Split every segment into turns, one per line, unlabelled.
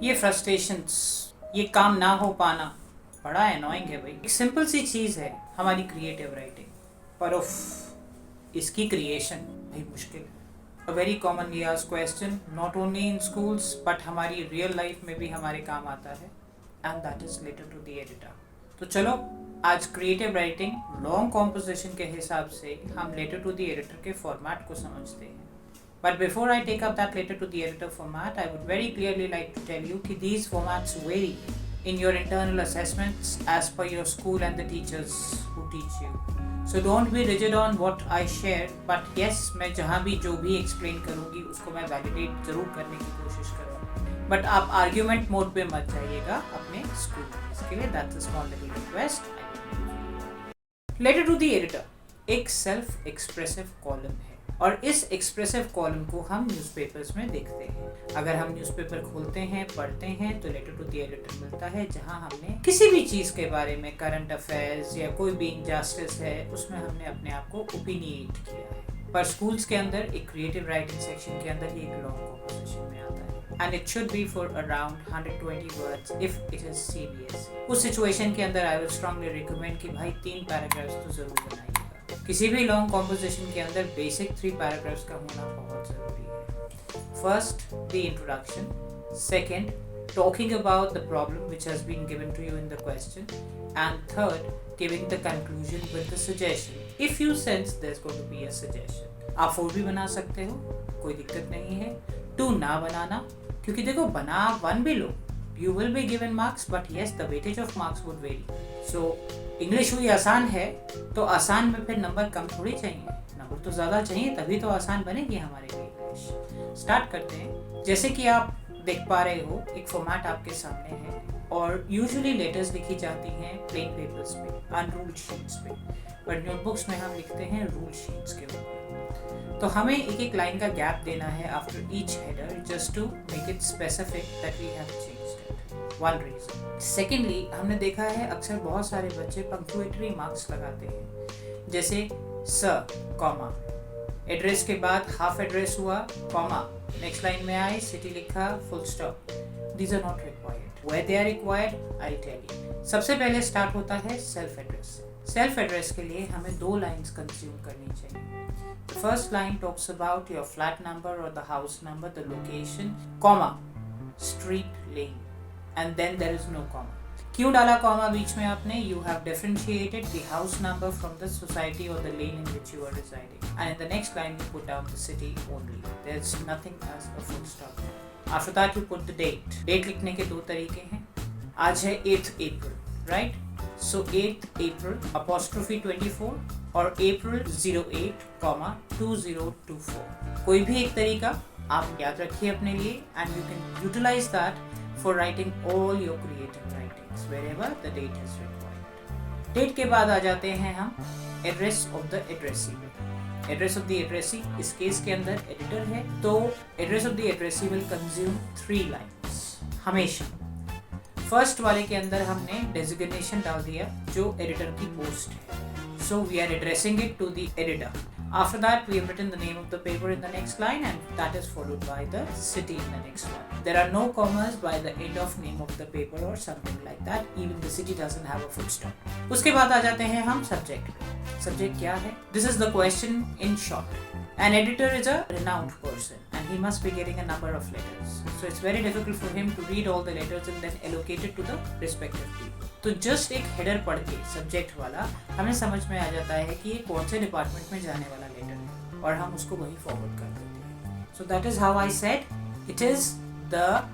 ये फ्रस्ट्रेशंस, ये काम ना हो पाना बड़ा एनोइंग है भाई। एक सिंपल सी चीज़ है हमारी क्रिएटिव राइटिंग, पर उफ इसकी क्रिएशन भाई मुश्किल है। A very commonly asked question not only in schools but हमारी रियल लाइफ में भी हमारे काम आता है, and that is letter to the editor. तो चलो आज क्रिएटिव राइटिंग लॉन्ग कॉम्पोजिशन के हिसाब से हम लेटर टू द एडिटर के फॉर्मेट को समझते हैं। But before I take up that letter to the editor format, I would very clearly like to tell you that these formats vary in your internal assessments as per your school and the teachers who teach you. So don't be rigid on what I share, but yes, मैं जहाँ भी जो भी explain करूँगी उसको मैं validate ज़रूर करने की कोशिश करूँगा। But आप argument mode पे मत जाइएगा अपने school में, इसके लिए that's a small little request. Letter to the editor एक self expressive column है और इस एक्सप्रेसिव कॉलम को हम न्यूज़पेपर्स में देखते हैं। अगर हम न्यूज़पेपर खोलते हैं पढ़ते हैं तो लेटर टू द एडिटर मिलता है, जहां हमने किसी भी चीज़ के बारे में, करंट अफेयर्स या कोई भी इनजस्टिस है, उसमें हमने अपने आप को ओपिनिएट किया है। पर स्कूल्स के अंदर एक क्रिएटिव राइटिंग सेक्शन के अंदर ही एक लॉन्ग कॉम्पोजिशन में आता है, and it should be for around 120 words if it is CBS. उस सिचुएशन के अंदर आई विल स्ट्रांगली रिकमेंड कि भाई 3 पैराग्राफ्स तो जरूर बनाइए। किसी भी लॉन्ग कॉम्पोजिशन के अंदर बेसिक 3 पैराग्राफ्स का होना बहुत ज़रूरी है। First, the introduction. Second, talking about the problem which has been given to you in the question, and third, giving the conclusion with the suggestion if you sense there is going to be a suggestion. आप 4 भी बना सकते हो, कोई दिक्कत नहीं है। 2 ना बनाना, क्योंकि देखो बना 1 भी लो, you will be given marks, but yes, the weightage of marks would vary. So English हुई आसान है तो आसान में फिर नंबर कम थोड़ी चाहिए, नंबर तो ज़्यादा चाहिए, तभी तो आसान बनेगी हमारे लिए इंग्लिश। स्टार्ट करते हैं। जैसे कि आप देख पा रहे हो एक फॉर्मेट आपके सामने है और यूजुअली लेटर्स लिखी जाती हैं प्लेन पेपर्स पे, अनरूल्ड शीट्स पे, बट नोटबुक्स में हम लिखते हैं रूल शीट्स के ऊपर। तो हमें एक एक लाइन का गैप देना है after each header, just to make it specific that we have changed it. One reason. Secondly, हमने देखा है अक्सर बहुत सारे बच्चे पंक्चुएटरी मार्क्स लगाते हैं, जैसे स, कॉमा, एड्रेस के बाद हाफ एड्रेस हुआ, कॉमा, नेक्स्ट लाइन में आई सिटी लिखा, full stop. These are not required. Where they are required I tell you. सबसे पहले स्टार्ट होता है सेल्फ एड्रेस। सेल्फ एड्रेस के लिए हमें 2 लाइन्स कंज्यूम करनी चाहिए। The first line talks about your flat number or the house number, the location, comma, street, lane, and then there is no comma. क्यों डाला comma बीच में आपने? You have differentiated the house number from the society or the lane in which you are residing. And in the next line you put down the city only. There is nothing as a full stop. After that you put the date. Date लिखने के 2 तरीके हैं। आज है 8th April, right? So 8th April apostrophe 24 और April 08, 2024। कोई भी एक तरीका आप याद रखिए अपने लिए, and you can utilize that for writing all your creative writings wherever the date is required. Date के बाद आ जाते हैं हम address of the addressee पे। Address of the addressee इस केस के अंदर editor है, तो address of the addressee will consume 3 lines हमेशा। फर्स्ट वाले के अंदर हमने डेजिग्नेशन डाल दिया जो एडिटर की पोस्ट है, so we are addressing it to the editor. After that we have written the name of the paper in the next line, and that is followed by the city in the next one. There are no commas by the end of name of the paper or something like that. Even the city doesn't have a full stop. उसके बाद आ जाते हैं हम subject पे। Subject क्या है? This is the question in short. An editor is a renowned person and he must be getting a number of letters. So it's very difficult for him to read all the letters and then allocate it to the respective people. तो just एक header पढ़ के subject वाला हमें समझ में आ जाता है कि ये कौन से डिपार्टमेंट में जाने वाला लेटर है और हम उसको वही फॉरवर्ड कर देते हैं। So that is how I said it is the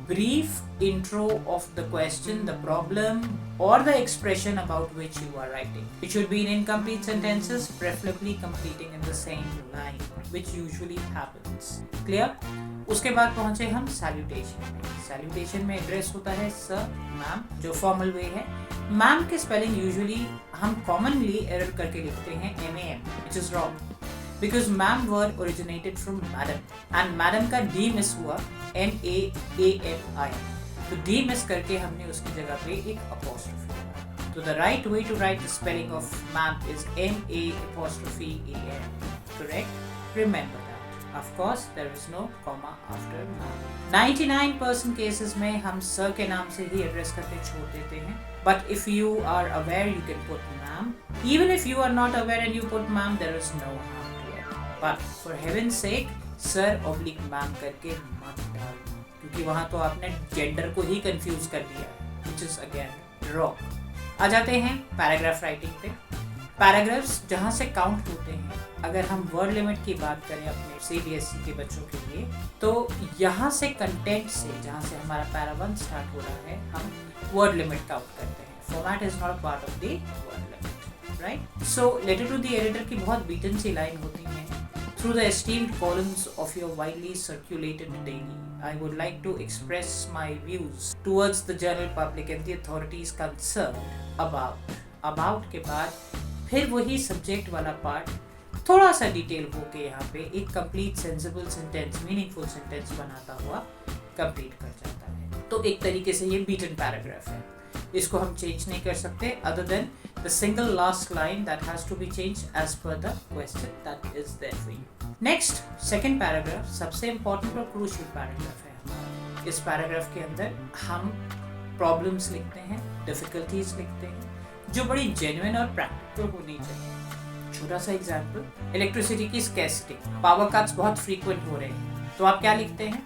brief intro of the question, the problem, or the expression about which you are writing. It should be in incomplete sentences, preferably completing in the same line, which usually happens. Clear? उसके बाद पहुंचे हम salutation में। Salutation में address होता है sir, ma'am, जो formal way है। मैम के स्पेलिंग यूजुअली हम कॉमनली एरर करके लिखते हैं MAM, which is wrong. Because ma'am word originated from madam, and madam का D मिस हुआ MAAMI, तो D मिस करके हमने उसकी जगह पे एक apostrophe लगाया। तो the right way to write the spelling of ma'am is MA'AM. Correct? Remember that. Of course, there is no comma after ma'am. 99% cases में हम सर के नाम से ही एड्रेस करके छोड़ देते हैं. But if you are aware, you can put ma'am. Even if you are not aware and you put ma'am, there is no harm to it. But for heaven's sake, sir oblique ma'am करके मत डालना, क्योंकि वहाँ तो आपने gender को ही confuse कर दिया है, which is again wrong. आ जाते हैं पैराग्राफ राइटिंग पे. पैराग्राफ्स जहाँ से काउंट होते हैं, अगर हम वर्ड लिमिट की बात करें अपने सीबीएसई के बच्चों के लिए, तो यहाँ से कंटेंट से जहाँ से हमारा पैरा 1 स्टार्ट हो रहा है, हम वर्ड लिमिट काउंट करते हैं. Format is not part of the word limit, right? So letter to the editor की बहुत बीटन सी लाइन होती है. Through the esteemed columns of your widely circulated daily, I would like to express my views towards the general public and the authorities concerned about के बाद फिर वही subject वाला part थोड़ा सा डिटेल होके यहाँ पे एक complete sensible sentence, meaningful sentence बनाता हुआ कंप्लीट कर जाता है. तो एक तरीके से ये बीटन पैराग्राफ है. इसको हम चेंज नहीं कर सकते other than the single last line that has to be changed as per the question that is there for you. Next, second paragraph सबसे इंपॉर्टेंट और क्रूशियल पैराग्राफ है. इस पैराग्राफ के अंदर हम प्रॉब्लम्स लिखते हैं, डिफिकल्टीज लिखते हैं, जो बड़ी जेन्युइन और प्रैक्टिकल होनी चाहिए. छोटा सा एग्जांपल, इलेक्ट्रिसिटी की स्कैर्सिटी, पावर कट्स बहुत फ्रीक्वेंट हो रहे हैं, तो आप क्या लिखते हैं?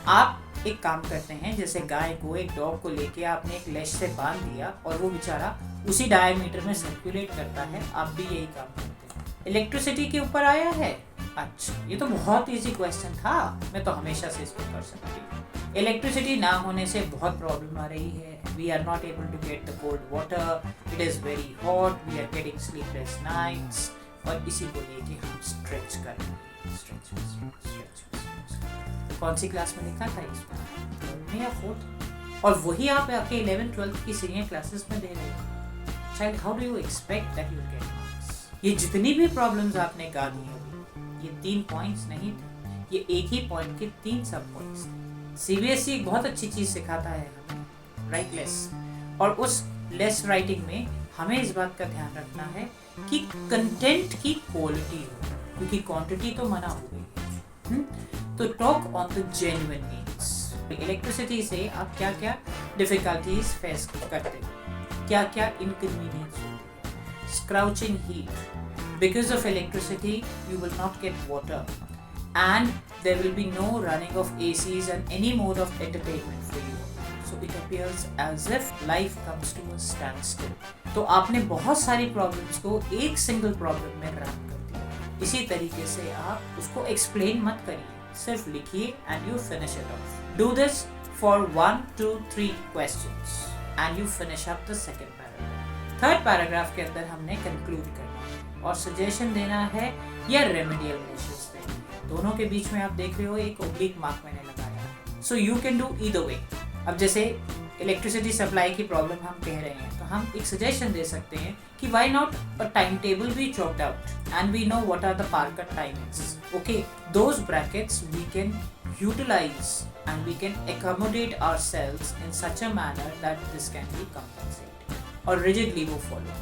आप एक काम करते हैं, जैसे गाय को, एक डॉग को लेके आपने एक लैश से बांध दिया और वो बेचारा उसी डायमीटर में सर्कुलेट करता है. आप भी यही काम करते हैं. इलेक्ट्रिसिटी के ऊपर आया है, अच्छा ये तो बहुत इजी क्वेश्चन था, मैं तो हमेशा से इसको कर सकती हूँ. इलेक्ट्रिसिटी ना होने से बहुत प्रॉब्लम आ रही है. We are not able to get the cold water, it is very hot, we are getting sleepless nights. और इसी को लेके हम स्ट्रेच कर रहे हैं. स्ट्रेच कौन सी क्लास में लिखा था इसमें, या 4th? और वही आप आके 11th 12th की सीनियर क्लासेस में दे रहे हो. Child, how do you expect that you get marks? ये जितनी भी प्रॉब्लम्स आपने गा दी अभी, ये 3 पॉइंट्स नहीं थे, ये एक ही पॉइंट के 3 सब पॉइंट्स थे. सीबीएसई एक बहुत अच्छी चीज सिखाता है हमें, राइट लेस. और उस लेस राइटिंग में हमें इस बात का ध्यान रखना है कि कंटेंट की क्वालिटी हो, क्योंकि क्वांटिटी तो मना हो गई है. तो talk on the genuine needs. Electricity से आप क्या क्या डिफिकल्टीज फेस करते हो, क्या क्या इनकन्वीनियंस होते हैं. Scorching heat, because of electricity you will not get water and there will be no running of ACs and any mode of entertainment for you. So it appears as if life comes to a standstill. तो आपने बहुत सारी problems को एक single problem में rap कर दिया. इसी तरीके से आप उसको एक्सप्लेन मत करिए, सिर्फ लिखिए and you finish it of. Do this for 1 2 3 questions and you finish up the second paragraph. Third paragraph के अंदर हमने कंक्लूड करना है और सजेशन देना है या रेमेडियल मेजर्स देना है. दोनों के बीच में आप देख रहे हो एक ओब्लिक मार्क मैंने लगाया है. So you can do either way. अब जैसे इलेक्ट्रिसिटी सप्लाई की प्रॉब्लम हम कह रहे हैं, तो हम एक सजेशन दे सकते हैं कि why not a time table be chalked out and we know what are the power cut timings. Okay, those brackets we can utilize and we can accommodate ourselves in such a manner that this can be compensated. और rigidly वो follow.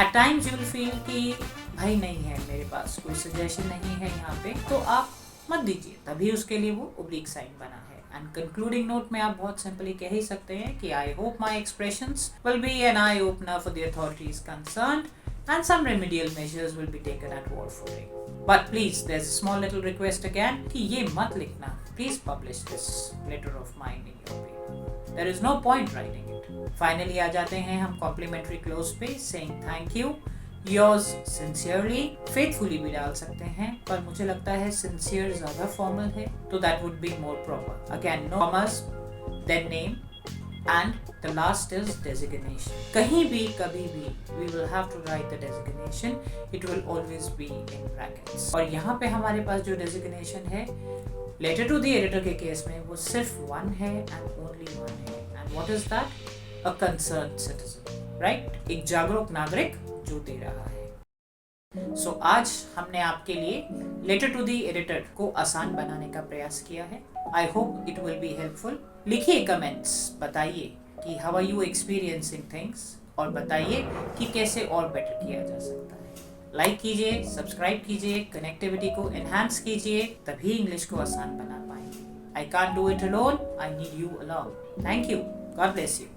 At times you will feel कि भाई नहीं है मेरे पास कोई suggestion नहीं है यहाँ पे, तो आप मत दीजिए, तभी उसके लिए वो ओब्लिक साइन बना है. एंड कंक्लूडिंग नोट में आप बहुत सिंपली कह ही सकते हैं कि I hope my expressions will be an eye opener for the authorities concerned and some remedial measures will be taken at war footing. But please, there's a small little request again कि ये मत लिखना. Please publish this letter of mine in your paper. There is no point writing it. Finally आ जाते हैं हम complimentary close पे saying thank you. Yours sincerely, faithfully भी डाल सकते हैं, पर मुझे लगता है sincere ज़्यादा formal है, तो that would be more proper. Again, no commas, then name, and the last is designation. कहीं भी कभी भी we will have to write the designation. It will always be in brackets. और यहाँ पे हमारे पास जो designation है letter to the editor के केस में वो सिर्फ one है and only one है. And what is that? A concerned citizen, right? एक जागरूक नागरिक जो दे रहा है. So आज हमने आपके लिए letter to the editor को आसान बनाने का प्रयास किया है. I hope it will be helpful. लिखिए कमेंट्स, बताइए कि how are you experiencing things, और बताइए कि कैसे और बेटर किया जा सकता है. लाइक कीजिए, सब्सक्राइब कीजिए, कनेक्टिविटी को एनहांस कीजिए, तभी इंग्लिश को आसान बना पाएंगे। I can't do it alone, I need you alone. Thank you, God bless you.